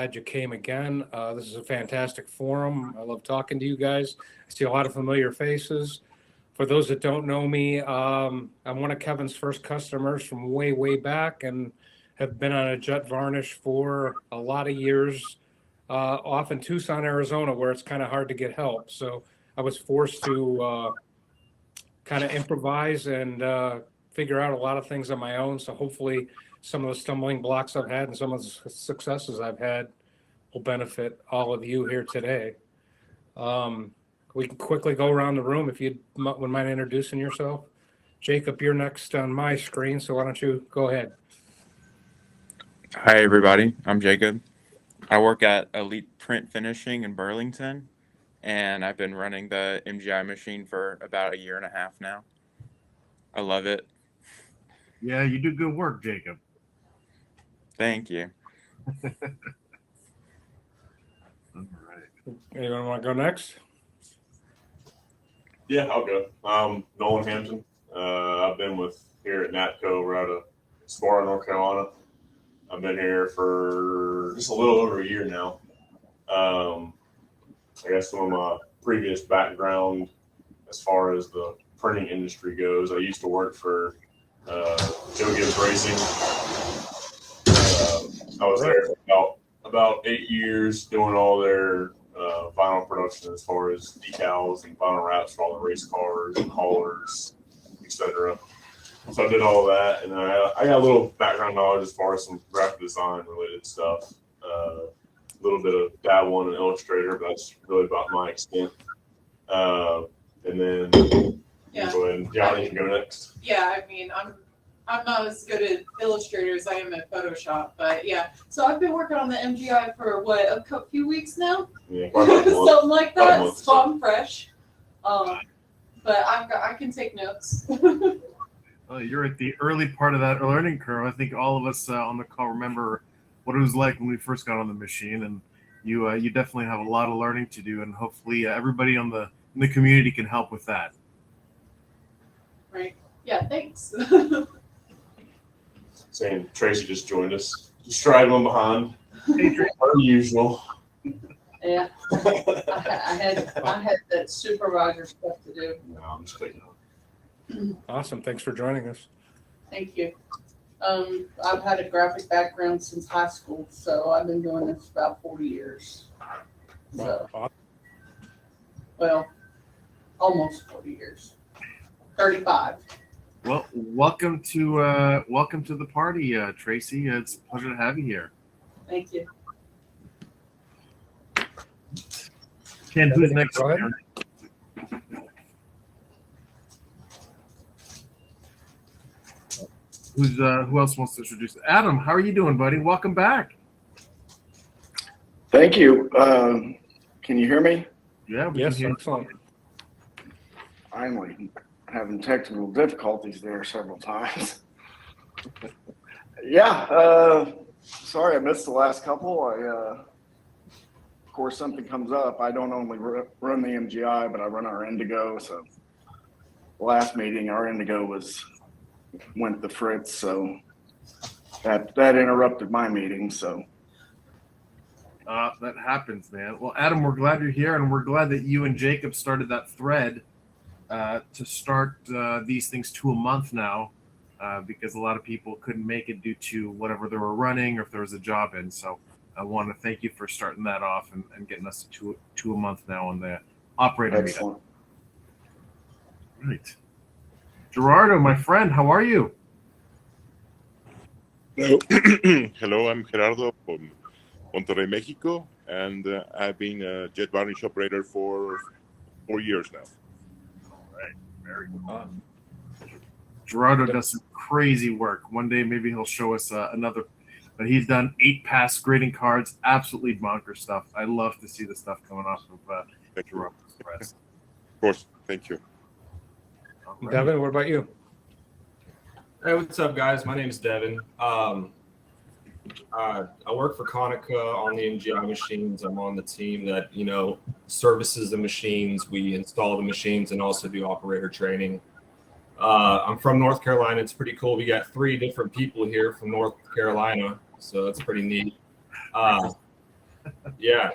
glad you came again. This is a fantastic forum. I love talking to you guys. I see a lot of familiar faces. For those that don't know me, I'm one of Kevin's first customers from way, way back and have been on a JETvarnish for a lot of years, off in Tucson, Arizona, where it's kind of hard to get help. So I was forced to kind of improvise and figure out a lot of things on my own. So hopefully some of the stumbling blocks I've had and some of the successes I've had will benefit all of you here today. We can quickly go around the room if you wouldn't mind introducing yourself. Jacob, you're next on my screen, so why don't you go ahead? Hi, everybody. I'm Jacob. I work at Elite Print Finishing in Burlington, and I've been running the MGI machine for about 1.5 years now. I love it. Yeah, you do good work, Jacob. Thank you. All right. Anyone want to go next? Yeah, I'll go. Nolan Hampton. I've been here at NATCO. We're out of Sparta, North Carolina. I've been here for just a little over 1 year now. I guess some of my previous background as far as the printing industry goes, I used to work for Joe Gibbs Racing. I was there for about 8 years doing all their vinyl production as far as decals and vinyl wraps for all the race cars and haulers, etc. So I did all of that, and I got a little background knowledge as far as some graphic design related stuff. A little bit of dabbling in Illustrator, but that's really about my extent. And then go ahead. Johnny can go next. Yeah, I mean, I'm not as good at Illustrator as I am at Photoshop, but yeah. So I've been working on the MGI for a few weeks now, Yeah, something like that. So I'm fresh, but I can take notes. You're at the early part of that learning curve. I think all of us on the call remember what it was like when we first got on the machine, and you definitely have a lot of learning to do, and hopefully everybody in the community can help with that. Right. Yeah. Thanks. Saying Tracy just joined us. Just straggling behind. Unusual. Yeah, I had that supervisor stuff to do. No, I'm just clicking on. Awesome. Thanks for joining us. Thank you. I've had a graphic background since high school, so I've been doing this about 40 years. So, well, almost 40 years. 35. Well, welcome to the party, Tracy. It's a pleasure to have you here. Thank you. Ken, who's next? Go ahead. Who else wants to introduce? Adam, how are you doing, buddy? Welcome back. Thank you. Can you hear me? Yeah, we Yes, can hear excellent. Finally, having technical difficulties there several times. Yeah, sorry I missed the last couple. Of course, something comes up. I don't only run the MGI, but I run our Indigo. So the last meeting, our Indigo went to Fritz, so that interrupted my meeting. So that happens, man. Well, Adam, we're glad you're here, and we're glad that you and Jacob started that thread to start these things to a month now, because a lot of people couldn't make it due to whatever they were running or if there was a job in. So I want to thank you for starting that off and getting us to a month now on the operator meetup. Right. Gerardo, my friend, how are you? Hello, hello. I'm Gerardo from Monterrey, Mexico, and I've been a JETvarnish operator for 4 years now. All right, very good. Gerardo does some crazy work. One day, maybe he'll show us another. But he's done 8-pass grading cards, absolutely bonker stuff. I love to see the stuff coming off of Gerardo's press. Of course, thank you. Right. Devin, what about you? Hey, what's up, guys? My name is Devin. I work for Konica on the MGI machines. I'm on the team that, services the machines. We install the machines and also do operator training. I'm from North Carolina. It's pretty cool. We got 3 different people here from North Carolina, so that's pretty neat. Yeah.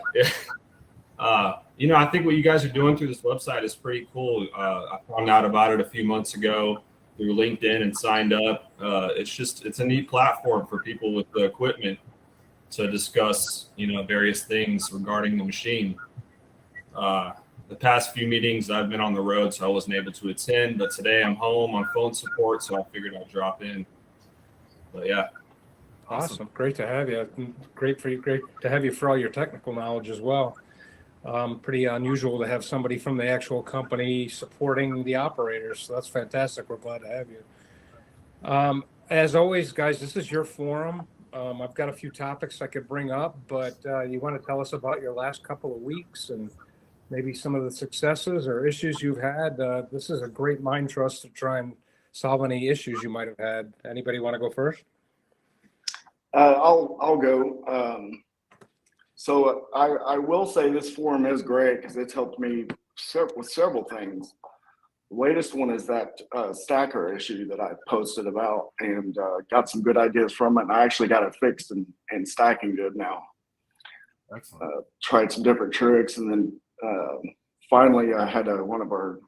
I think what you guys are doing through this website is pretty cool. I found out about it a few months ago through LinkedIn and signed up. It's a neat platform for people with the equipment to discuss, various things regarding the machine. The past few meetings I've been on the road, so I wasn't able to attend, but today I'm home on phone support, so I figured I'd drop in. But yeah. Awesome. Great to have you. Great to have you for all your technical knowledge as well. Pretty unusual to have somebody from the actual company supporting the operators. So that's fantastic. We're glad to have you. As always, guys, this is your forum. I've got a few topics I could bring up, but you want to tell us about your last couple of weeks and maybe some of the successes or issues you've had. This is a great mind trust to try and solve any issues you might have had. Anybody want to go first? I'll go. So I will say this forum is great because it's helped me with several things. The latest one is that stacker issue that I posted about and got some good ideas from it. And I actually got it fixed and stacking good now. Excellent. Tried some different tricks, and then finally I had one of our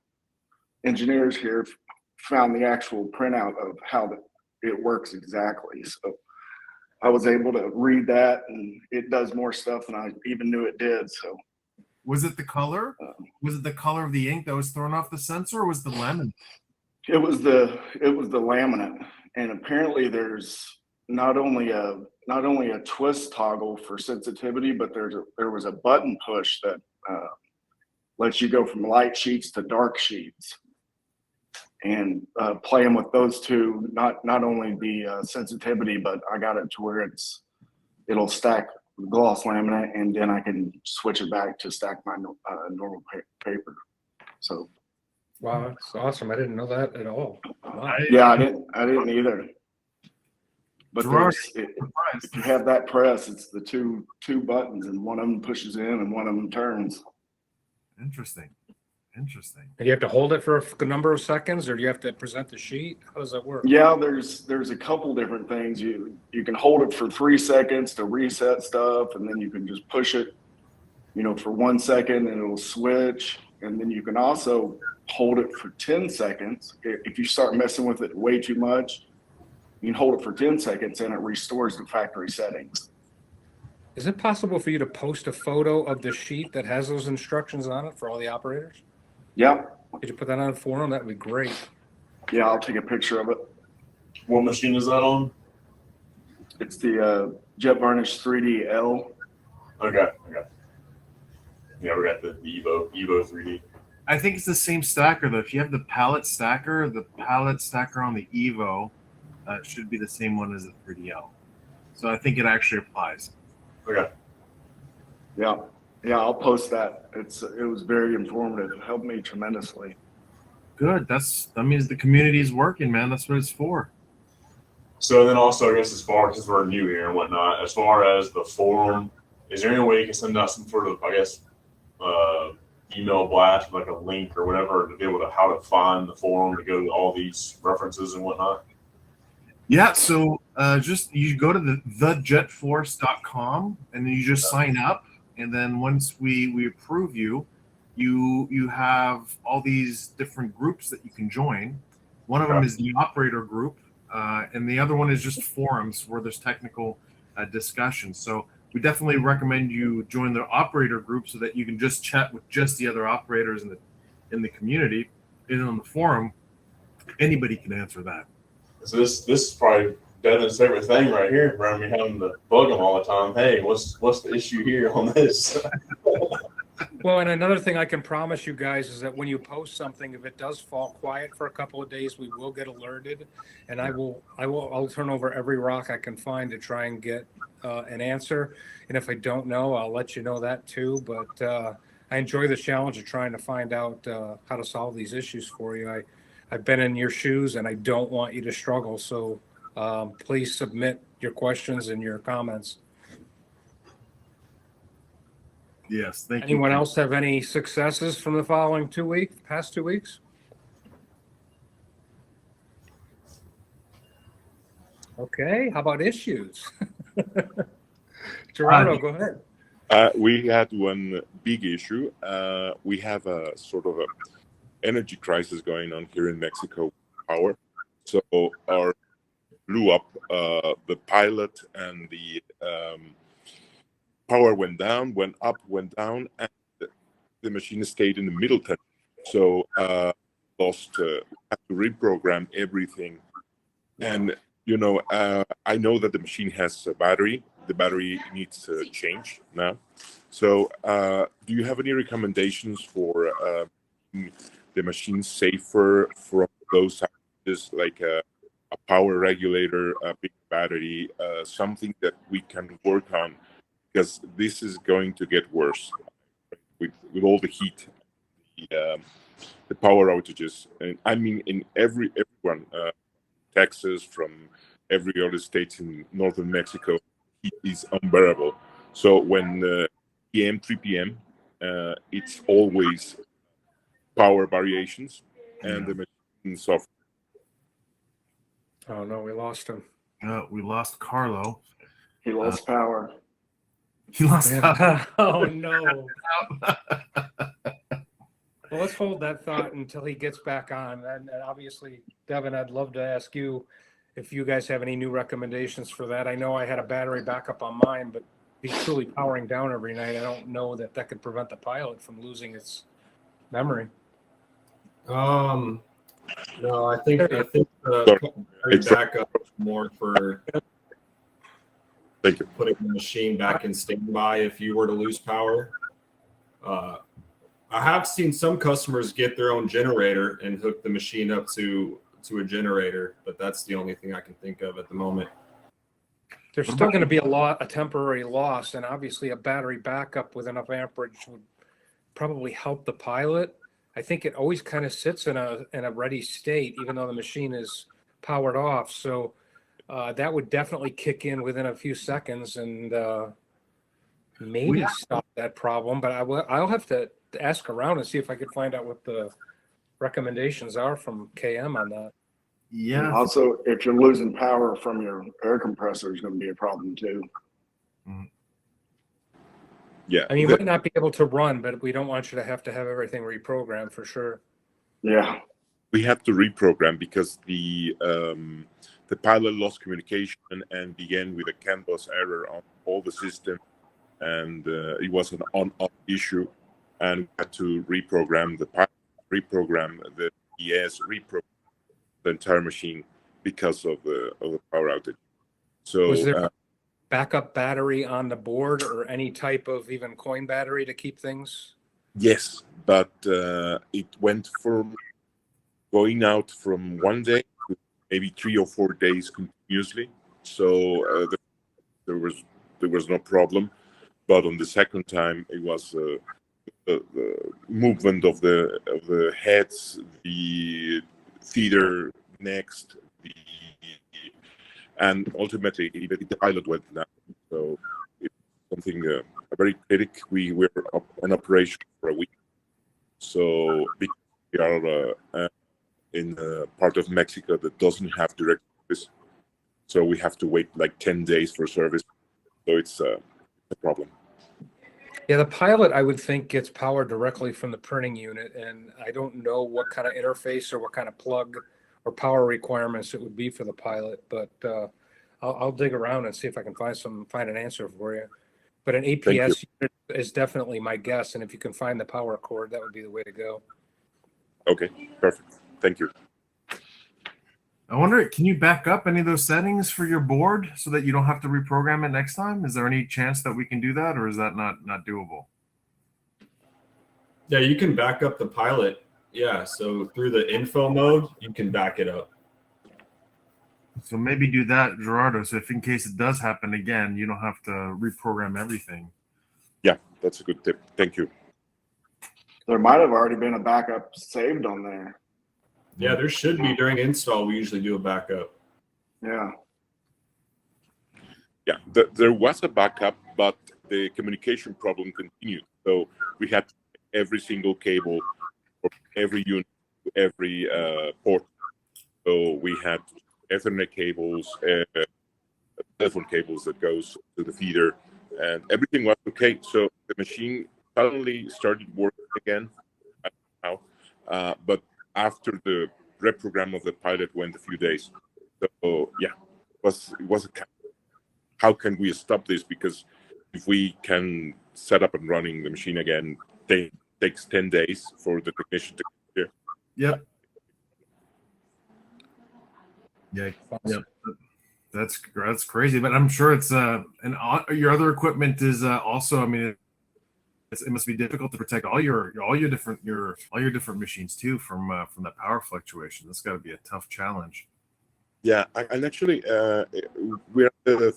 engineers here found the actual printout of how it works exactly. So I was able to read that, and it does more stuff than I even knew it did. So, was it the color? Was it the color of the ink that was thrown off the sensor, or was the laminate? It was the laminate, and apparently there's not only a twist toggle for sensitivity, but there was a button push that lets you go from light sheets to dark sheets. And playing with those two, not only the sensitivity, but I got it to where it'll stack gloss laminate, and then I can switch it back to stack my normal paper. So, wow, that's awesome! I didn't know that at all. Wow. Yeah, I didn't either. But if you have that press, it's the two buttons, and one of them pushes in and one of them turns. Interesting. And you have to hold it for a number of seconds, or do you have to present the sheet? How does that work? Yeah, there's a couple different things. You can hold it for 3 seconds to reset stuff, and then you can just push it, for 1 second, and it'll switch. And then you can also hold it for 10 seconds. If you start messing with it way too much, you can hold it for 10 seconds, and it restores the factory settings. Is it possible for you to post a photo of the sheet that has those instructions on it for all the operators? Yeah. Could you put that on a forum? That would be great. Yeah, I'll take a picture of it. What machine is that on? It's the JETvarnish 3D-L. Okay. Yeah, we got the Evo 3D. I think it's the same stacker though. If you have the pallet stacker on the Evo should be the same one as the 3DL. So I think it actually applies. Okay. Yeah, I'll post that. It was very informative. It helped me tremendously. Good. That means the community is working, man. That's what it's for. So then also, I guess as far as we're new here and whatnot, as far as the forum, is there any way you can send out some sort of, I guess, email blast, like a link or whatever, to be able to how to find the forum to go to all these references and whatnot? Yeah, so just you go to the JETforce.com and then you just sign up, and then once we approve you have all these different groups that you can join. One of them is the operator group, and the other one is just forums where there's technical discussion. So we definitely recommend you join the operator group so that you can just chat with just the other operators in the community. And on the forum, anybody can answer that. So this is probably Devin's favorite thing right here, around me having to bug him all the time. Hey, what's the issue here on this? Well, and another thing I can promise you guys is that when you post something, if it does fall quiet for a couple of days, we will get alerted, and I'll turn over every rock I can find to try and get an answer. And if I don't know, I'll let you know that too. But I enjoy the challenge of trying to find out how to solve these issues for you. I've been in your shoes, and I don't want you to struggle. So please submit your questions and your comments. Yes, thank you. Anyone else have any successes from the past 2 weeks? Okay, how about issues? Gerardo, go ahead. We had one big issue. We have a sort of a energy crisis going on here in Mexico with power. So our blew up the pilot, and the power went down, went up, went down, and the machine stayed in the middle temp. So lost, had to reprogram everything. And I know that the machine has a battery. The battery needs to change now. So do you have any recommendations for the machine safer from those outages, like a power regulator, a big battery, something that we can work on? Because this is going to get worse with all the heat, the power outages, and I mean in everyone, Texas, from every other state in northern Mexico, heat is unbearable. So when PM 3 p.m., it's always power variations, and the machine suffers. Oh no, we lost him. We lost Carlo. He lost power. He lost power. Oh no. Well, let's hold that thought until he gets back on. And obviously, Devin, I'd love to ask you if you guys have any new recommendations for that. I know I had a battery backup on mine, but he's truly powering down every night. I don't know that could prevent the pilot from losing its memory. No, I think the battery backup is more for putting the machine back in standby if you were to lose power. I have seen some customers get their own generator and hook the machine up to a generator, but that's the only thing I can think of at the moment. There's still going to be a temporary loss, and obviously a battery backup with enough amperage would probably help the pilot. I think it always kind of sits in a ready state, even though the machine is powered off. So that would definitely kick in within a few seconds and maybe stop that problem. But I'll have to ask around and see if I could find out what the recommendations are from KM on that. Yeah. And also, if you're losing power from your air compressor, is going to be a problem too. Yeah. I mean, you might not be able to run, but we don't want you to have everything reprogrammed for sure. Yeah. We had to reprogram because the pilot lost communication and began with a CAN bus error on all the systems, and it was an on-off issue, and we had to reprogram the pilot, reprogram the ES, reprogram the entire machine because of the power outage. So was there a backup battery on the board or any type of even coin battery to keep things? Yes, but it went from going out from one day to maybe 3 or 4 days continuously. So there was no problem, but on the second time it was the movement of the heads, the feeder next, and ultimately the pilot went down. So it's something very critical. We were on operation for a week. So because we are in a part of Mexico that doesn't have direct service, so we have to wait like 10 days for service. So it's a problem. Yeah, the pilot, I would think, gets power directly from the printing unit, and I don't know what kind of interface or what kind of plug or power requirements it would be for the pilot, but I'll dig around and see if I can find an answer for you. But an APS unit is definitely my guess, and if you can find the power cord, that would be the way to go. Okay, perfect. Thank you. I wonder, can you back up any of those settings for your board so that you don't have to reprogram it next time? Is there any chance that we can do that, or is that not doable? Yeah, you can back up the pilot. Yeah, so through the info mode, you can back it up. So maybe do that, Gerardo, so if in case it does happen again, you don't have to reprogram everything. Yeah, that's a good tip. Thank you. There might have already been a backup saved on there. Yeah, there should be. During install, we usually do a backup. Yeah. Yeah, there was a backup, but the communication problem continued. So we had every single cable from every unit to every port. So we had Ethernet cables, telephone cables that goes to the feeder, and everything was okay. So the machine suddenly started working again. I don't know how, but after the reprogram of the pilot went a few days. So yeah, it was a how can we stop this? Because if we can set up and running the machine again, takes 10 days for the technician to get here. Yep. Yep. That's crazy, but I'm sure it's your other equipment is also. I mean, it must be difficult to protect all your different machines too from that power fluctuation. That's got to be a tough challenge. Yeah, and actually, we're the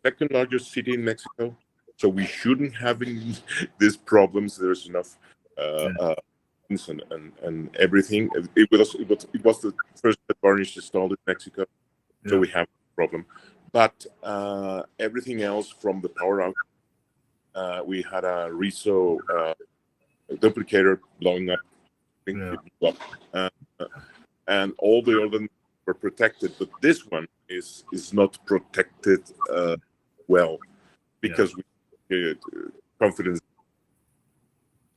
second largest city in Mexico, so we shouldn't having these problems. There's enough and everything. It was the first varnish installed in Mexico, so we have a problem. But everything else from the power out, we had a Reso duplicator blowing up, and all the other were protected, but this one is not protected well because we confidence.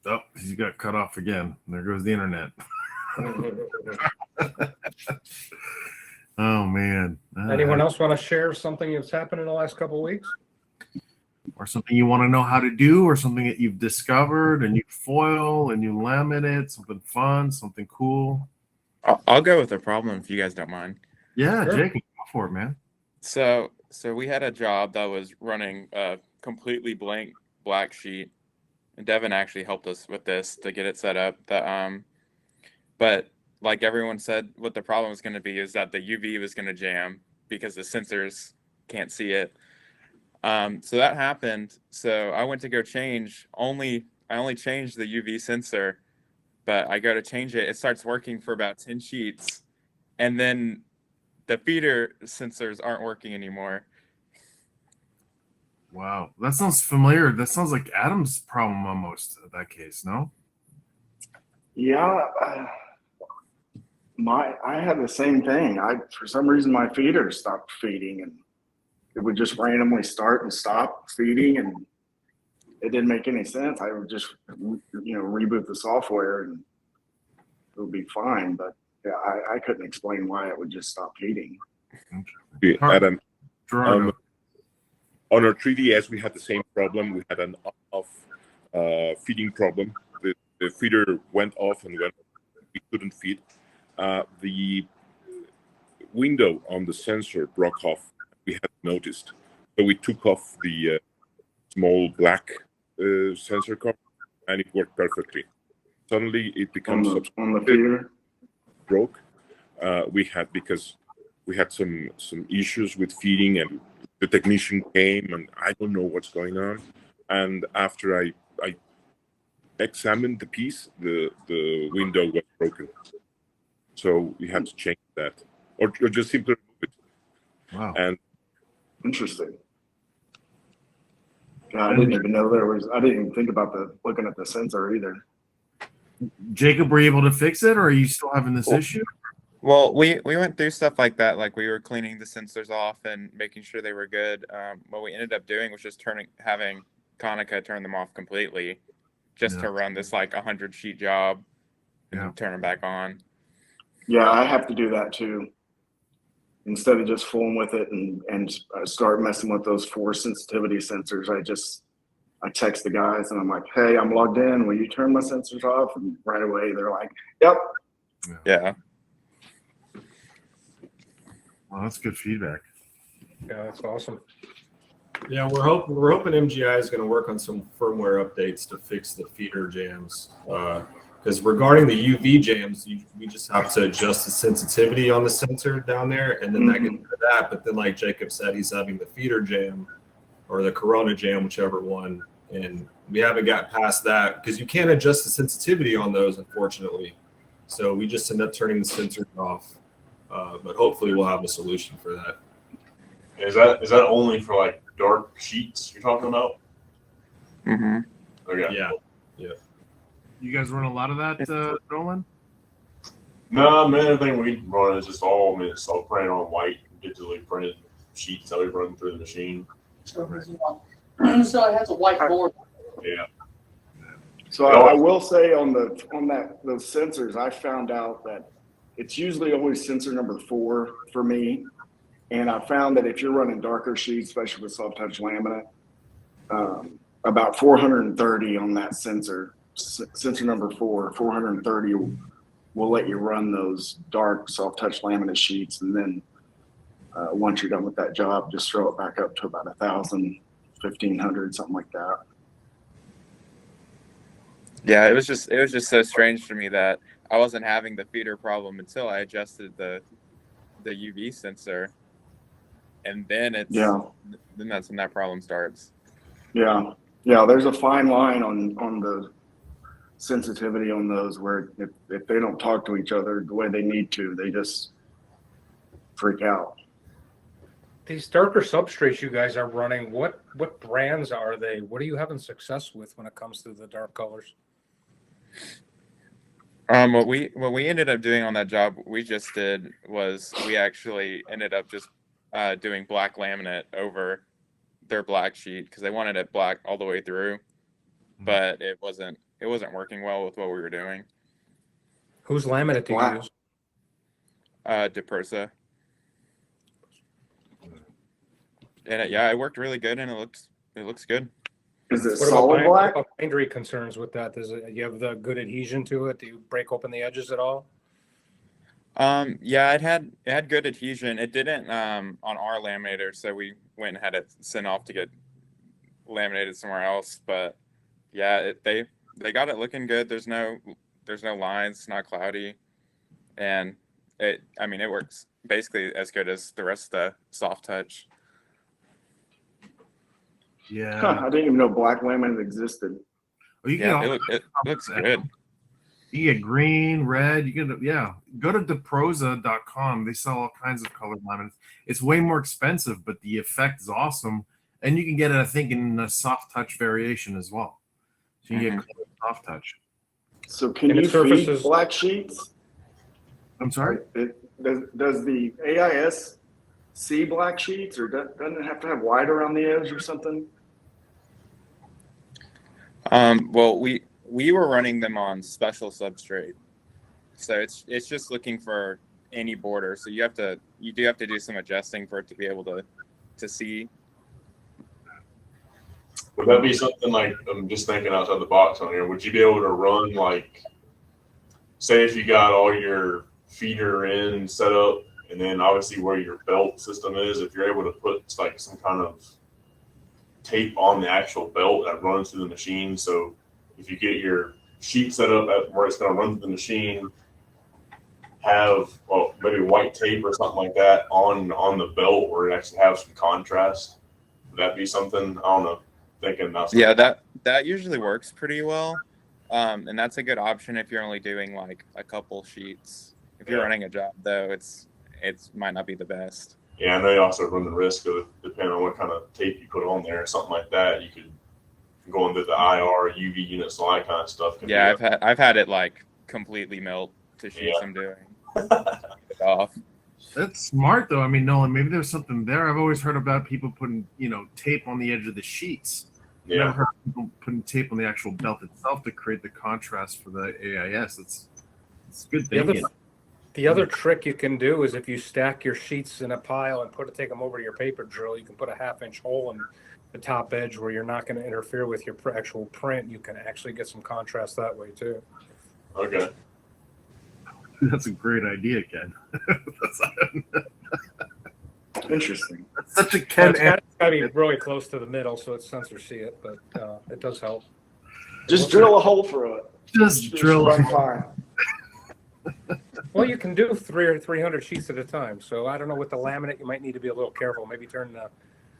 Oh, he got cut off again. There goes the internet. Oh man! Anyone else want to share something that's happened in the last couple of weeks, or something you want to know how to do, or something that you've discovered and you foil and you laminate, something fun, something cool? I'll go with the problem if you guys don't mind. Yeah, sure. Jake, go for it, man. So we had a job that was running a completely blank black sheet, and Devin actually helped us with this to get it set up. But like everyone said, what the problem was going to be is that the UV was going to jam because the sensors can't see it. So that happened. So I went to go change. I only changed the UV sensor, but I go to change it. It starts working for about 10 sheets, and then the feeder sensors aren't working anymore. Wow, that sounds familiar. That sounds like Adam's problem almost in that case, no? Yeah, I had the same thing. For some reason my feeder stopped feeding, and it would just randomly start and stop feeding, and it didn't make any sense. I would just reboot the software and it would be fine, but yeah, I couldn't explain why it would just stop feeding. Adam, on our 3DS, we had the same problem. We had an off feeding problem. The feeder went off, and when we couldn't feed, the window on the sensor broke off. We had noticed, so we took off the small black sensor cover, and it worked perfectly. Suddenly, it becomes on the feeder broke. Because we had some issues with feeding, and the technician came, and I don't know what's going on. And after I examined the piece, the window was broken, so we had to change that, or just simply remove it. Wow! And interesting. Yeah, I didn't even know I didn't even think about looking at the sensor either. Jacob, were you able to fix it, or are you still having this issue? Well, we went through stuff like that. Like we were cleaning the sensors off and making sure they were good. What we ended up doing was just having Konica turn them off completely, just to run this like 100 sheet job and turn them back on. Yeah, I have to do that too. Instead of just fooling with it and start messing with those force sensitivity sensors, I text the guys and I'm like, hey, I'm logged in. Will you turn my sensors off? And right away they're like, yep. Yeah. Well, that's good feedback. Yeah, that's awesome. Yeah, we're hoping MGI is going to work on some firmware updates to fix the feeder jams. Because regarding the UV jams, we just have to adjust the sensitivity on the sensor down there, and then that gets rid of that. But then, like Jacob said, he's having the feeder jam or the Corona jam, whichever one, and we haven't got past that because you can't adjust the sensitivity on those, unfortunately. So we just end up turning the sensors off. But hopefully, we'll have a solution for that. Is that only for like dark sheets you're talking about? Mm-hmm. Okay. Yeah. You guys run a lot of that, Nolan? No, man, everything we run is just all printed on white, digitally printed sheets that we run through the machine. So it has a white border. Yeah. So I will say on those sensors, I found out that it's usually always sensor number 4 for me. And I found that if you're running darker sheets, especially with soft touch laminate, about 430 on that sensor number 4, 430 will let you run those dark soft touch laminate sheets. And then once you're done with that job, just throw it back up to about 1,000, 1,500, something like that. Yeah, it was just so strange to me that I wasn't having the feeder problem until I adjusted the UV sensor, and then then that's when that problem starts. Yeah, there's a fine line on the sensitivity on those where if they don't talk to each other the way they need to, they just freak out. These darker substrates you guys are running, what brands are they? What are you having success with when it comes to the dark colors? What we ended up doing on that job we just did was we actually ended up just doing black laminate over their black sheet because they wanted it black all the way through, but it wasn't working well with what we were doing. Whose laminate do you use? JETforce. And it worked really good, and it looks good. Is it solid black? What about bindery concerns with that? You have the good adhesion to it? Do you break open the edges at all? Yeah, it had good adhesion. It didn't on our laminator, so we went and had it sent off to get laminated somewhere else. But yeah, they got it looking good. There's no lines, it's not cloudy, and it works basically as good as the rest of the soft touch. Yeah. I didn't even know black laminate existed. Well, it looks good. You get green, red. You get Go to JETprosa.com. They sell all kinds of colored laminates. It's way more expensive, but the effect is awesome, and you can get it, I think, in a soft touch variation as well. So you get soft touch. So can you feed black sheets? I'm sorry. Does the AIS see black sheets, or doesn't it have to have white around the edge or something? Well, we were running them on special substrate, so it's just looking for any border. So you do have to do some adjusting for it to be able to see. Would that be something like, I'm just thinking outside the box on here, would you be able to run, like, say if you got all your feeder in set up, and then obviously where your belt system is, if you're able to put like some kind of tape on the actual belt that runs through the machine, so if you get your sheet set up at where it's going to run through the machine, have maybe white tape or something like that on the belt where it actually has some contrast. Would that be something? I don't know. Thinking that's that usually works pretty well, and that's a good option if you're only doing like a couple sheets. If you're running a job though, it might not be the best. Yeah, I know you also run the risk of, depending on what kind of tape you put on there, something like that, you could go into the IR, UV units, all that kind of stuff. Yeah, I've had it like completely melt to sheets I'm doing. It off. That's smart though. I mean, Nolan, maybe there's something there. I've always heard about people putting, tape on the edge of the sheets. Yeah. Never heard of people putting tape on the actual belt itself to create the contrast for the AIS. It's good thinking. The other trick you can do is if you stack your sheets in a pile and take them over to your paper drill, you can put a 1/2-inch hole in the top edge where you're not going to interfere with your actual print. You can actually get some contrast that way too. Okay. That's a great idea, Ken. Interesting. That's such a Ken. It's got to be really close to the middle so it's sensor see it, but it does help. Just drill a hole through it. Just drill a fine. Well, you can do 300 sheets at a time. So I don't know with the laminate, you might need to be a little careful. Maybe turn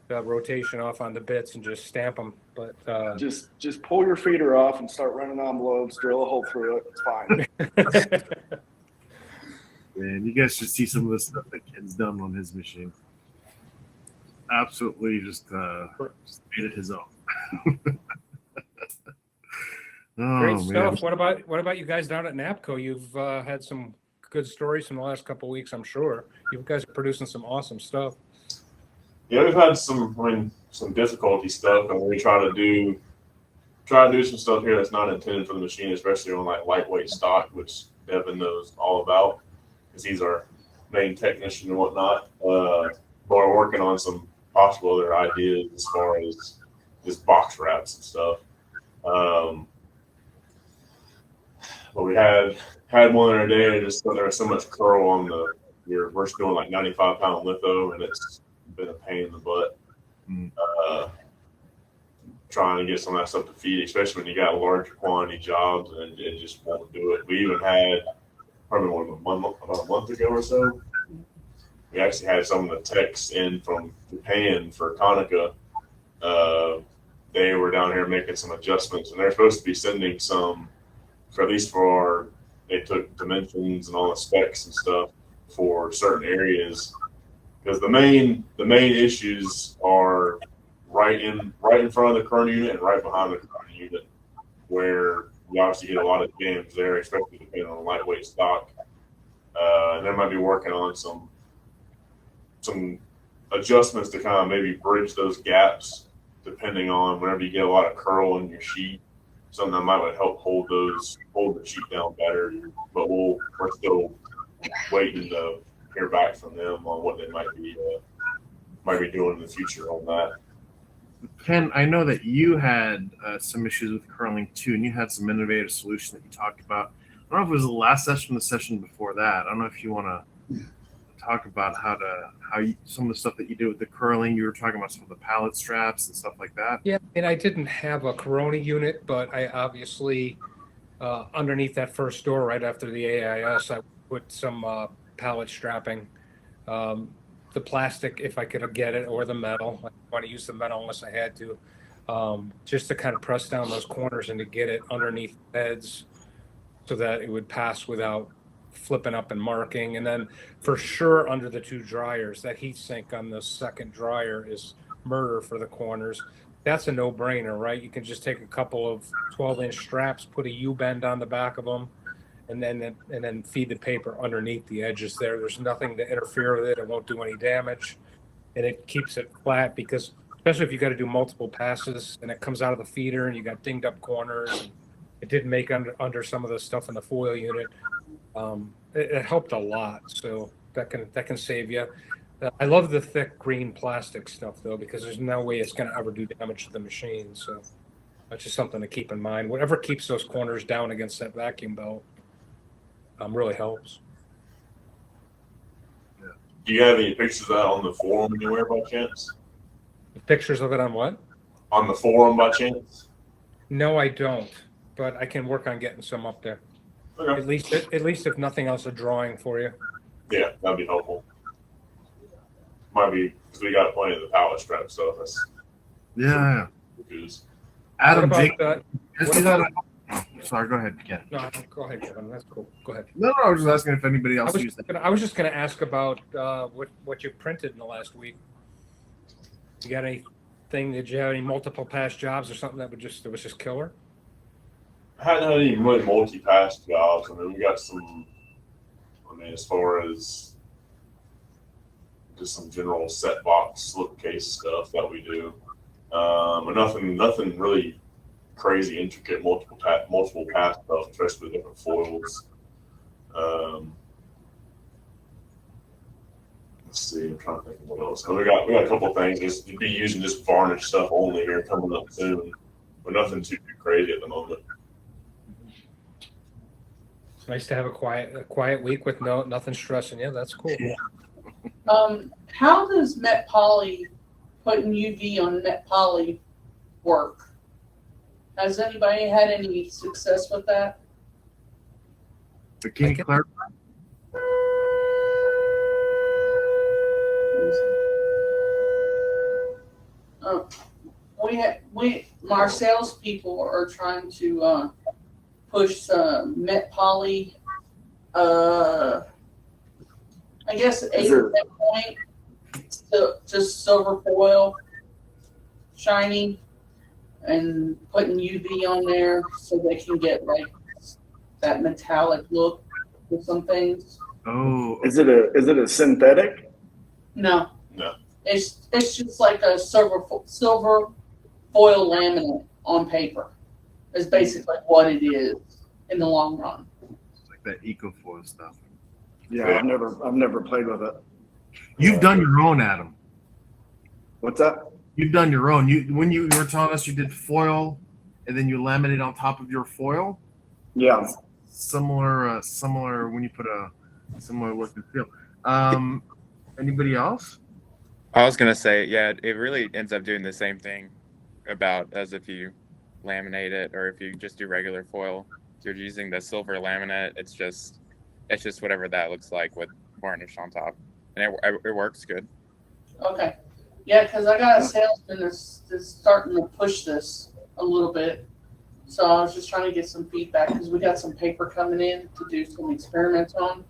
the rotation off on the bits and just stamp them. But just pull your feeder off and start running envelopes. Drill a hole through it. It's fine. Man, you guys should see some of the stuff that Ken's done on his machine. Absolutely, just made it his own. Great stuff. Man. What about you guys down at NAPCO? You've had some good stories from the last couple of weeks, I'm sure. You guys are producing some awesome stuff. Yeah, we've had some difficulty stuff, and we try to do some stuff here that's not intended for the machine, especially on like lightweight stock, which Devin knows all about because he's our main technician and whatnot. But we're working on some possible other ideas as far as just box wraps and stuff. But we had one the other day, and just there was so much curl on we're doing like 95-pound litho, and it's been a pain in the butt. Trying to get some of that stuff to feed, especially when you got larger quantity jobs, and it just won't do it. We even had probably about a month ago or so. We actually had some of the techs in from Japan for Konica. They were down here making some adjustments, and they're supposed to be sending some, for at least they took dimensions and all the specs and stuff for certain areas, because the main issues are right in front of the current unit and right behind the current unit, where you obviously get a lot of jams there, especially depending on the lightweight stock. And they might be working on some adjustments to kind of maybe bridge those gaps, depending on whenever you get a lot of curl in your sheet, something that might help hold the sheet down better. But we're still waiting to hear back from them on what they might be doing in the future on that. Ken, I know that you had some issues with curling too, and you had some innovative solution that you talked about. I don't know if it was the last session or the session before that. I don't know if you want to talk about some of the stuff that you did with the curling. You were talking about some of the pallet straps and stuff like that. Yeah, and I didn't have a Corona unit, but I obviously underneath that first door right after the AIS, I put some pallet strapping. The plastic, if I could get it, or the metal. I want to use the metal unless I had to, just to kind of press down those corners and to get it underneath beds so that it would pass without flipping up and marking. And then for sure under the two dryers, that heat sink on the second dryer is murder for the corners. That's a no-brainer, right? You can just take a couple of 12-inch straps, put a U-bend on the back of them, and then feed the paper underneath the edges there. There's nothing to interfere with it. It won't do any damage. And it keeps it flat, because especially if you got to do multiple passes and it comes out of the feeder and you got dinged up corners. And it didn't make under some of the stuff in the foil unit. It helped a lot. So that can save you. I love the thick green plastic stuff though, because there's no way it's going to ever do damage to the machine. So that's just something to keep in mind. Whatever keeps those corners down against that vacuum belt really helps. Do you have any pictures of that on the forum anywhere by chance? Pictures of it on what? On the forum by chance? No, I don't. But I can work on getting some up there. Okay. At least if nothing else, a drawing for you. Yeah, that'd be helpful. Might be because we got plenty of the pallet strap stuff. Yeah. Because Adam, What Jake, about, sorry, go ahead, Ken. no, go ahead, Kevin. That's cool. Go ahead. No, I was just asking if anybody else used that. I was just going to ask about what you printed in the last week. You got anything? Did you have any multiple pass jobs or something that was just killer? I hadn't had any really multi-pass jobs. I mean, we got some. I mean, as far as just some general set box slipcase stuff that we do, but nothing really crazy, intricate multiple pass stuff, especially with different foils. Let's see, I'm trying to think of what else. We got a couple of things. Just to be using just varnish stuff only here coming up soon, but nothing too crazy at the moment. It's nice to have a quiet week with nothing stressing you. That's cool. Yeah. How does Met Poly, putting UV on Met Poly, work? Has anybody had any success with that? But can you clarify? Our salespeople are trying to push Met Poly. I guess 8 point to just silver foil, shiny, and putting UV on there so they can get like that metallic look with some things. Oh, Is it a synthetic? No. No. It's just like a silver foil laminate on paper. Is basically what it is in the long run. Like that EcoFoil stuff. Yeah, I've never played with it. You've done your own, Adam. What's that? You've done your own. When you were telling us you did foil, and then you laminate on top of your foil. Yeah. Similar when you put a similar look and feel. Anybody else? I was gonna say, yeah, it really ends up doing the same thing about as if you laminate it or if you just do regular foil. If you're using the silver laminate, it's just whatever that looks like with varnish on top, and it works good. Okay. Yeah, because I got a salesman that's starting to push this a little bit. So I was just trying to get some feedback because we got some paper coming in to do some experiments on.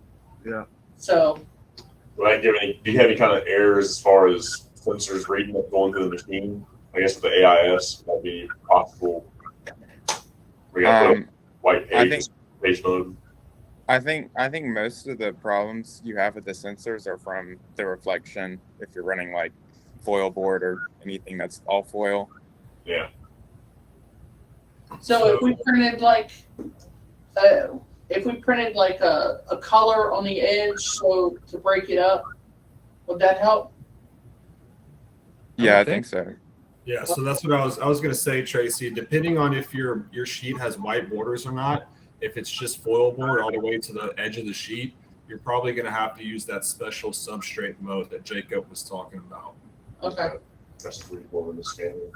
Yeah. So. Do you have any kind of errors as far as sensors reading up going through the machine? I guess with the AIS might be possible. We got to put white page mode. I think most of the problems you have with the sensors are from the reflection. If you're running like foil board or anything that's all foil. Yeah. So if we printed like a color on the edge, so to break it up, would that help? Yeah, I think so. Yeah, so that's what I was gonna say, Tracy. Depending on if your sheet has white borders or not, if it's just foil board all the way to the edge of the sheet, you're probably gonna have to use that special substrate mode that Jacob was talking about. Okay. That's pretty cool in the scanner.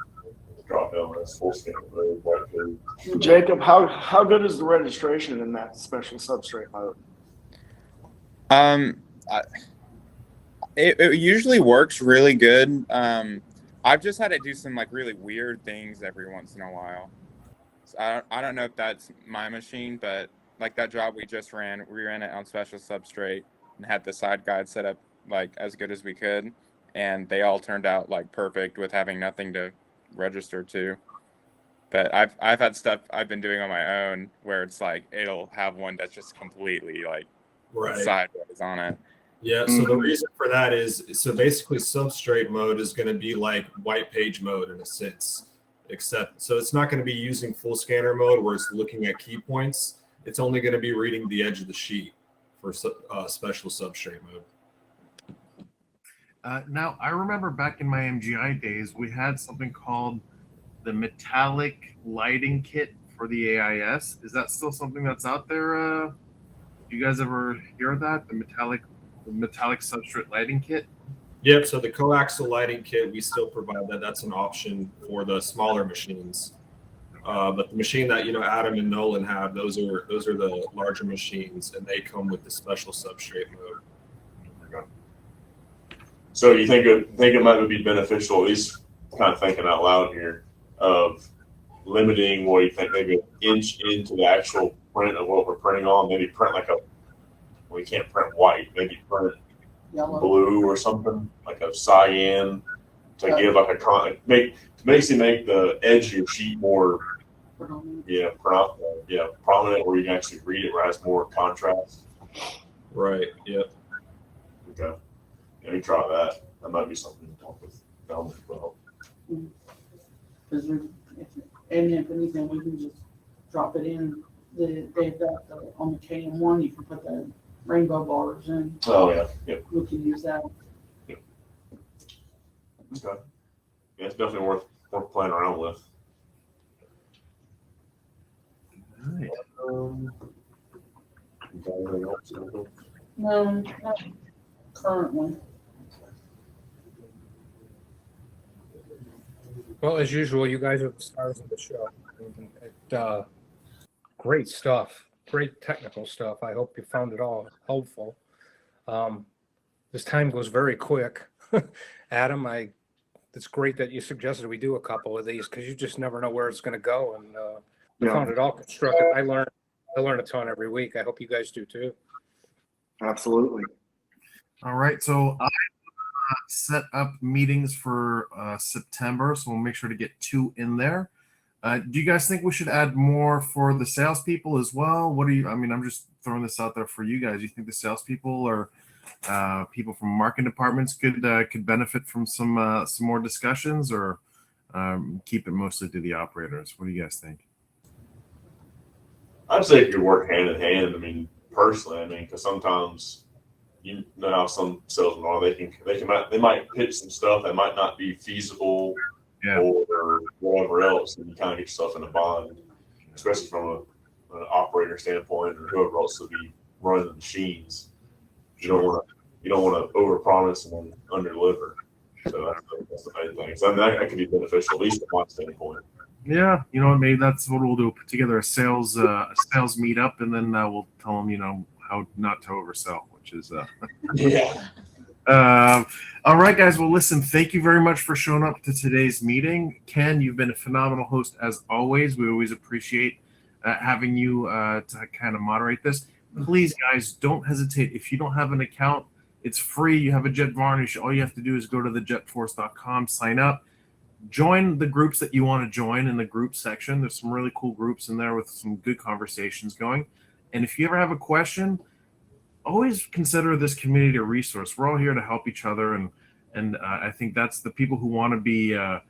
Drop down, that's full scan mode, white page. Jacob, how good is the registration in that special substrate mode? It usually works really good. I've just had to do some like really weird things every once in a while. So I don't know if that's my machine, but like that job we just ran, we ran it on special substrate and had the side guide set up like as good as we could, and they all turned out like perfect with having nothing to register to. But I've had stuff I've been doing on my own where it's like it'll have one that's just completely like sideways on it. Yeah, so the reason for that is basically substrate mode is going to be like white page mode in a sense, except so it's not going to be using full scanner mode where it's looking at key points. It's only going to be reading the edge of the sheet for special substrate mode. Now, I remember back in my MGI days, we had something called the metallic lighting kit for the AIS. Is that still something that's out there? You guys ever hear of that? The metallic substrate lighting kit? Yep, so the coaxial lighting kit, we still provide that. That's an option for the smaller machines. But the machine that Adam and Nolan have, those are the larger machines, and they come with the special substrate mode. So you think it might be beneficial, at least kind of thinking out loud here, of limiting what you think maybe an inch into the actual print of what we're printing on, maybe print we can't print white, maybe print Yellow. Blue or something, like a cyan, to give like basically make the edge of your sheet more prominent, where you can actually read it, where it has more contrast. Right. Yep. Okay. Yeah, we try that. That might be something to talk with them as well. Because if anything, we can just drop it in. They've got on the KM1, you can put the rainbow bars in. Oh yeah, yep. We can use that. Yep. Okay. Yeah, it's definitely worth playing around with. Right. No, not currently. Well, as usual, you guys are the stars of the show. Great stuff, great technical stuff. I hope you found it all helpful. This time goes very quick. Adam, it's great that you suggested we do a couple of these because you just never know where it's going to go. And I found it all constructive. I learn a ton every week. I hope you guys do too. Absolutely. All right, so I set up meetings for September, so we'll make sure to get 2 in there. Do you guys think we should add more for the salespeople as well? What do you? I mean, I'm just throwing this out there for you guys. You think the salespeople are people from marketing departments could benefit from some more discussions, or keep it mostly to the operators? What do you guys think? I'd say it could work hand in hand. I mean, personally, I mean, because sometimes you know how some salesmen are. They might pitch some stuff that might not be feasible, Yeah. or whatever else, and you kind of get yourself in a bind, especially from an operator standpoint or whoever else will be running the machines. You don't want to overpromise and then underdeliver. So that's the main thing. So I mean, that could be beneficial, at least from my standpoint. Yeah, you know what? Maybe that's what we'll do. Put together a sales meetup, and then we'll tell them, how not to oversell, which is Yeah. All right, guys. Well, listen, thank you very much for showing up to today's meeting. Ken, you've been a phenomenal host as always. We always appreciate having you to kind of moderate this. Please, guys, don't hesitate. If you don't have an account, it's free. You have a Jet Varnish. All you have to do is go to thejetforce.com, sign up, join the groups that you want to join in the group section. There's some really cool groups in there with some good conversations going. And if you ever have a question, always consider this community a resource. We're all here to help each other, and I think that's the people who want to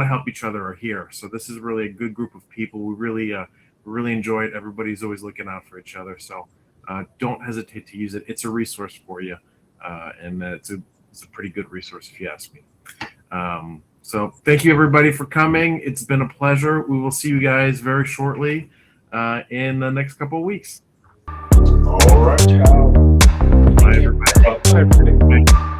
help each other are here. So this is really a good group of people. We really enjoy it. Everybody's always looking out for each other. So don't hesitate to use it. It's a resource for you, and it's a pretty good resource if you ask me. So thank you everybody for coming. It's been a pleasure. We will see you guys very shortly in the next couple of weeks. All right. Bye, everybody. Bye, everybody.